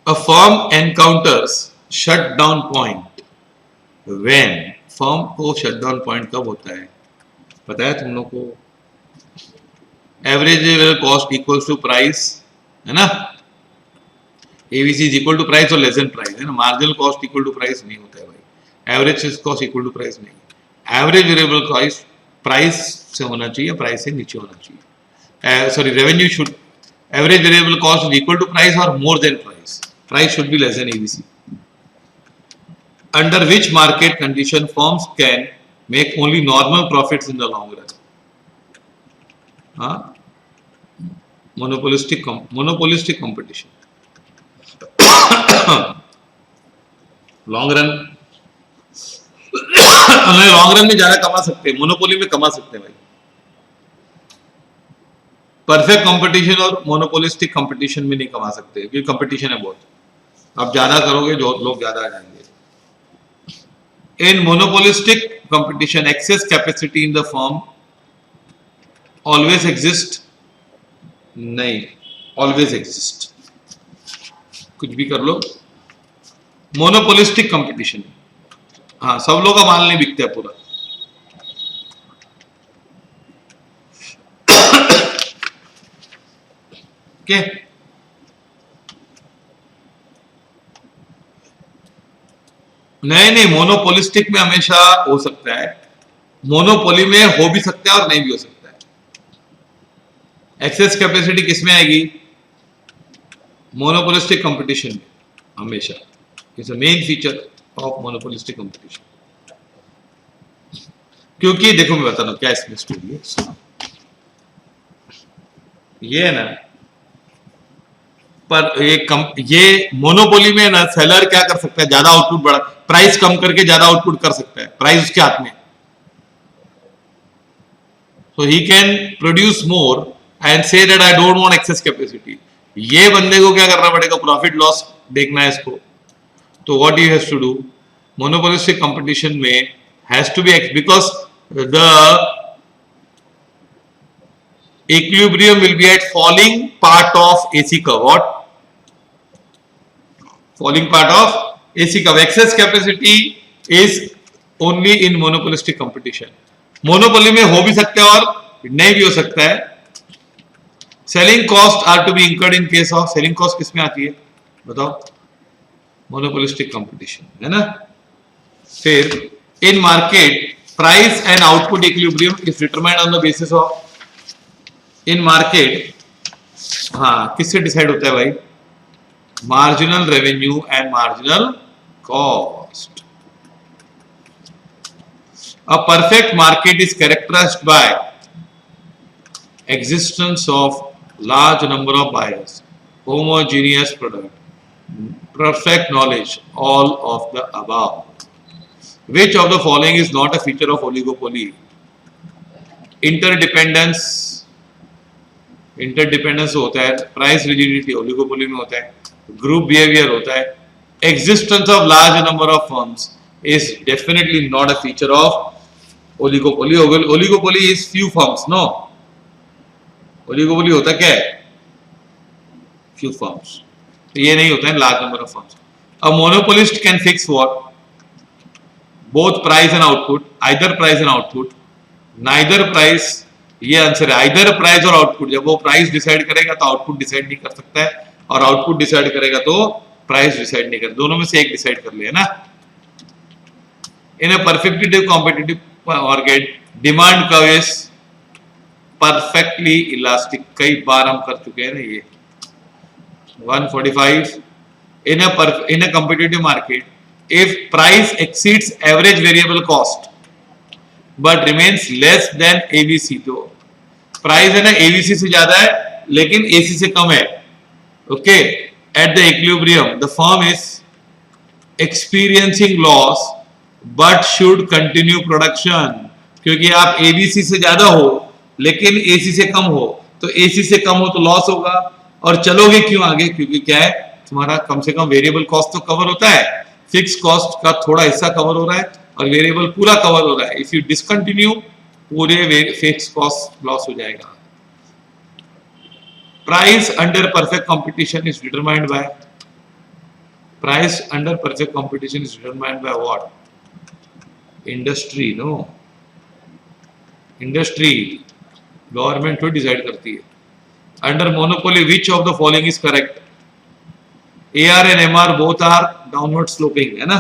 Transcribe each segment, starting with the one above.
A firm encounters shutdown point when firm को shutdown point कब होता है पता है तुम लोग को? Average cost equals to price है ना, AVC is equal to price और लेस देन प्राइस है ना, marginal cost equal to price नहीं होता है भाई, average cost equal to price नहीं, एवरेज वेरिएबल कॉस्ट प्राइस से होना चाहिए, प्राइस से नीचे होना चाहिए, sorry revenue should, average variable cost is equal to price और more than price, price should be less than AVC. Under which market condition firms can make only normal profits in the long run? Monopolistic competition. Long run long run में ज्यादा कमा सकते हैं, monopoly में कमा सकते हैं भाई. परफेक्ट कंपटीशन और मोनोपोलिस्टिक कंपटीशन में नहीं कमा सकते क्योंकि कंपटीशन है बहुत, आप ज्यादा करोगे जो लोग ज्यादा आ जाएंगे. In monopolistic competition, excess capacity in the firm always exist? नहीं, always exist. कुछ भी कर लो. मोनोपोलिस्टिक कंपटीशन, हाँ सब लोग का माल नहीं बिकता है पूरा. क्या नहीं, मोनोपोलिस्टिक में हमेशा हो सकता है, मोनोपोली में हो भी सकता है और नहीं भी हो सकता है. एक्सेस कैपेसिटी किसमें आएगी? मोनोपोलिस्टिक कंपटीशन में हमेशा. It's a main feature of monopolistic competition. क्योंकि देखो मैं बताना क्या इसमें स्टोरी है. ये है ना, पर ये मोनोपोली में ना सेलर क्या कर सकता है, ज्यादा आउटपुट बढ़ा, प्राइस कम करके ज्यादा आउटपुट कर सकता है, प्राइस उसके हाथ में. So he can produce more and say that I don't want excess capacity. ये बंदे को क्या करना पड़ेगा, प्रॉफिट लॉस देखना है इसको. तो what you have to do, monopolistic competition में has to be, because the equilibrium will be at falling part of AC curve. What? Falling part of AC curve. Excess capacity is only in monopolistic competition. Monopoly में हो भी सकता है और नहीं भी हो सकता है. Selling cost are to be incurred in case of, selling cost किसमें आती है बताओ? मोनोपोलिस्टिक कंपटीशन है ना. फिर in market price and output equilibrium is determined on the basis of, in market हाँ किससे डिसाइड होता है भाई? Marginal revenue and marginal cost. A perfect market is characterized by existence of large number of buyers, homogeneous product, perfect knowledge, all of the above. Which of the following is not a feature of oligopoly? Interdependence होता है, price rigidity oligopoly में होता है, group behaviour होता है, existence of large number of firms is definitely not a feature of oligopoly. Oligopoly is few firms. No, oligopoly होता क्या है? Few firms. तो ये नहीं होता है large number of firms. A monopolist can fix what? Both price and output, either price and output, neither price. ये answer है, आइदर प्राइस और आउटपुट. जब वो प्राइस डिसाइड करेगा तो आउटपुट डिसाइड नहीं कर सकता है, और आउटपुट डिसाइड करेगा तो प्राइस डिसाइड नहीं कर, दोनों में से एक डिसाइड कर ले, है ना. In a perfectly competitive market demand curve is perfectly elastic. कई बार हम कर चुके हैं ना ये. 145 in a competitive market if price exceeds average variable cost but remains less than ABC. तो प्राइस है ना एबीसी से ज्यादा है लेकिन एसी से कम है. Okay, at the equilibrium the firm is experiencing loss but should continue production. क्योंकि आप एबीसी से ज्यादा हो लेकिन एसी से कम हो, तो एसी से कम हो तो लॉस होगा. और चलोगे क्यों आगे? क्योंकि क्या है, तुम्हारा कम से कम वेरिएबल कॉस्ट तो कवर होता है, फिक्स कॉस्ट का थोड़ा हिस्सा कवर हो रहा है और वेरिएबल पूरा कवर हो रहा है. इफ यू डिसकंटिन्यू पूरे फिक्स कॉस्ट लॉस हो जाएगा. Price under perfect competition is determined by Price under perfect competition is determined by what? Industry, no? Industry, government तो डिसाइड करती है. Under monopoly which of the following is correct? AR and MR both are downward sloping, है ना?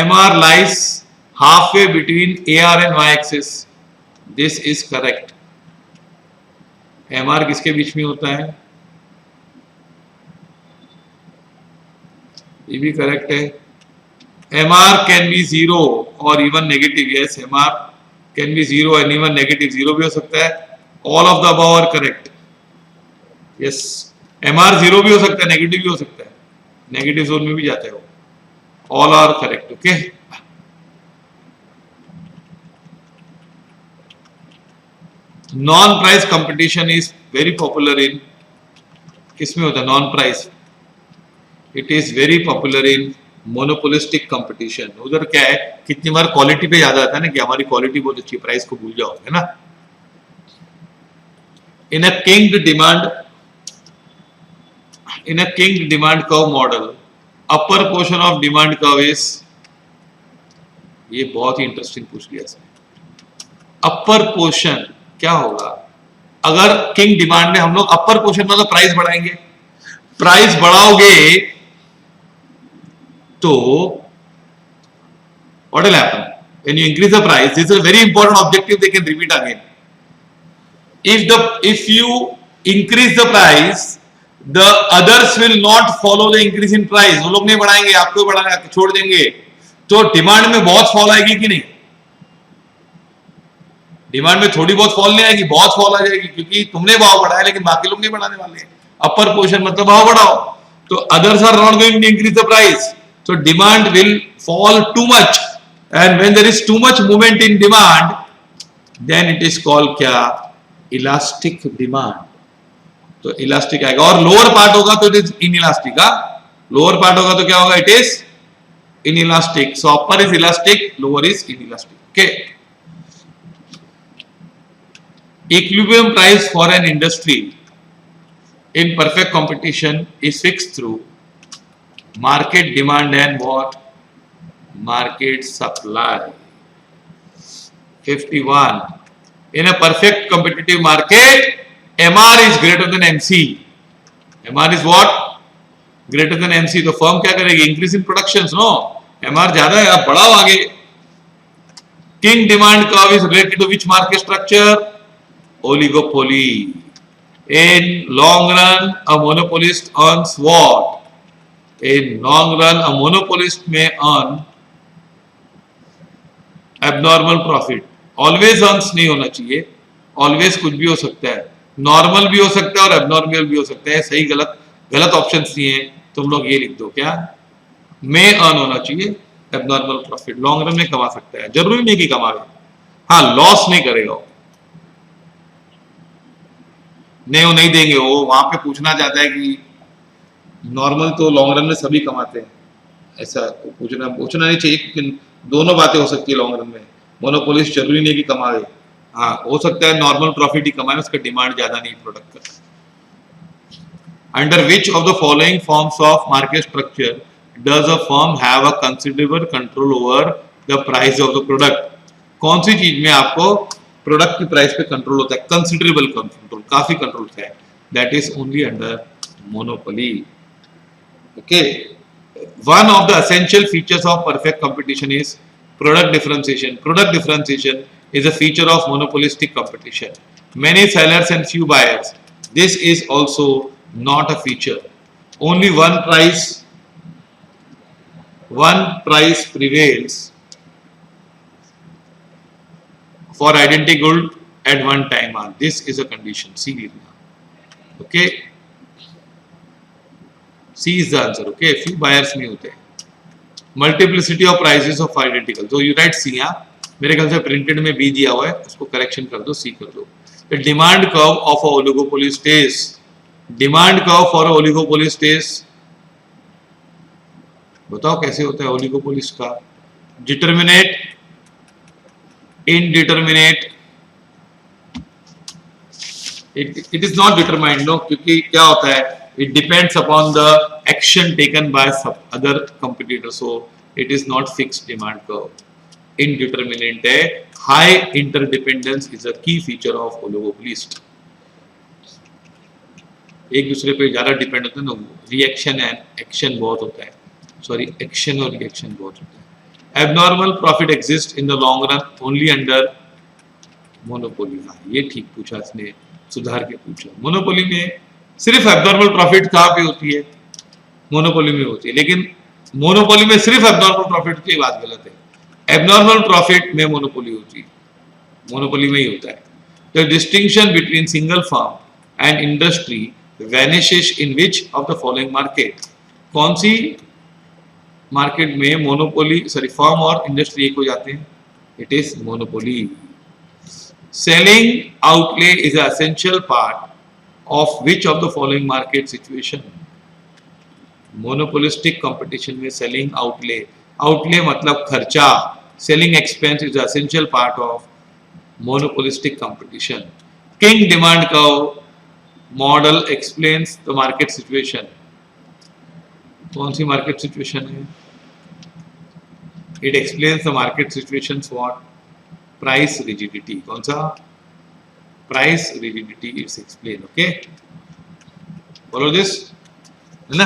MR lies halfway between AR and Y-axis. This is correct. MR किसके बीच में होता है? ये भी करेक्ट है. MR can be zero or even negative. Yes, MR can be zero and even negative. Zero भी हो सकता है. All of the above are correct. Yes, MR zero भी हो सकता है, नेगेटिव भी हो सकता है, नेगेटिव जोन में भी जाते हो. All are correct. Okay. Non price competition is very popular in, किसमें होता है non price? It is very popular in monopolistic competition. उधर क्या है, कितनी बार क्वालिटी पे याद आता है ना कि हमारी क्वालिटी बहुत अच्छी, प्राइस को भूल जाओ, है ना? In a kinked demand curve model, upper portion of demand curve is, ये बहुत ही इंटरेस्टिंग पूछ लिया इसने. अपर पोर्शन क्या होगा? अगर किंग डिमांड में हम लोग अपर पोर्शन मतलब प्राइस बढ़ाएंगे, प्राइस बढ़ाओगे तो what will happen when you increase the price? This is a very important objective, they can repeat again. If you increase the price, the others will not follow the increase in price. वो लोग नहीं बढ़ाएंगे, आपको बढ़ाना छोड़ देंगे, तो demand में बहुत फॉल आएगी कि नहीं? डिमांड में थोड़ी बहुत फॉल नहीं आएगी, बहुत फॉल आ जाएगी, क्योंकि तुमने भाव बढ़ाया लेकिन बाकी लोग नहीं बढ़ाने वाले हैं. अपर पोर्शन मतलब भाव बढ़ाओ, तो others are not going to increase the price, so demand will fall too much, and when there is too much movement in demand, then it is called क्या? Elastic demand. तो elastic आएगा, और lower part होगा तो it is inelastic. Lower part होगा तो क्या होगा? It is inelastic. So upper is elastic, lower is inelastic. Okay. Equilibrium price for an industry in perfect competition is fixed through market demand and what? Market supply. 51. In a perfect competitive market, MR is greater than MC. MR is what? Greater than MC. तो firm क्या करेगी? Increase in production. No, MR ज्यादा है, आप बढ़ाओ आगे. Kinked demand curve is related to which market structure? Oligopoly. In long run, a monopolist earns what? In long run, a monopolist may earn abnormal profit. Always earns नहीं होना चाहिए, always कुछ भी हो सकता है, नॉर्मल भी हो सकता है और एबनॉर्मल भी हो सकता है. सही गलत, गलत ऑप्शन नहीं है, तुम लोग ये लिख दो. क्या में अर्न होना चाहिए? Abnormal profit. लॉन्ग रन में कमा सकता है, जरूरी नहीं कि कमावे, हाँ लॉस नहीं करेगा. नहीं, नहीं देंगे, वो वहां पे पूछना चाहता है कि नॉर्मल तो लॉन्ग रन में सभी कमाते हैं, ऐसा पूछना नहीं चाहिए, क्योंकि दोनों बातें हो सकती है लॉन्ग रन में. मोनोपोलिस्ट जरूरी नहीं कि कमावे, हाँ हो सकता है नॉर्मल प्रॉफिट ही कमाए, उसका डिमांड ज्यादा नहीं प्रोडक्ट का. Under which of the following forms of market structure does a firm have a considerable control over the price of the product? कौन सी चीज में आपको प्रोडक्ट की प्राइस पे कंट्रोल होता है? कंसिडरेबल कंट्रोल, काफी कंट्रोल होता है. That is only under monopoly. Okay. One of the essential features of perfect competition is product differentiation. Product differentiation is a feature of monopolistic competition. Many sellers and few buyers. This is also not a feature. Only one price prevails for identical at one time. This is a condition. C. Okay. C is the answer. Okay. Few buyers नहीं होते. Multiplicity of prices of identical. So you write C. मेरे ख्याल से printed में B दिया हुआ है, उसको करेक्शन कर दो, सी कर दो. Demand curve of a oligopoly stage. Demand curve for oligopoly stage बताओ कैसे होता है ओलिगोपोलिस्ट का? Determinate, indeterminate. It is not determined, no, क्योंकि क्या होता है It depends upon the action taken by some other competitors. So it is not fixed demand curve. Indeterminate है. High interdependence is a key feature of oligopolist. एक दूसरे पे ज़्यादा depend होते हैं ना, रिएक्शन एंड एक्शन बहुत होता है, सॉरी एक्शन और रिएक्शन बहुत होता है. Abnormal profit exist in the long run only under monopoly. हाँ ये ठीक पूछा इसने, सुधार के पूछा. मोनोपोली में सिर्फ एबनॉर्मल प्रॉफिट कहाँ पे होती है? मोनोपोली में होती है. लेकिन मोनोपोली में सिर्फ एबनॉर्मल प्रॉफिट की बात गलत है. एबनॉर्मल प्रॉफिट में मोनोपोली होती है, मोनोपोली में ही होता है. The distinction between single firm and industry vanishes in which of the following market. कौन सी मार्केट में मोनोपोली सॉरी फर्म और इंडस्ट्री एक हो जाते हैं? It is monopoly. Selling outlay is a essential part of which of the following market situation. Monopolistic competition में selling outlay, outlay मतलब खर्चा, selling expense is essential part of monopolistic competition. King demand curve model explains the market situation. कौन सी market situation है? It explains the market situation for price rigidity. कौन सा? Price rigidity it's explain. Okay, follow this है ना.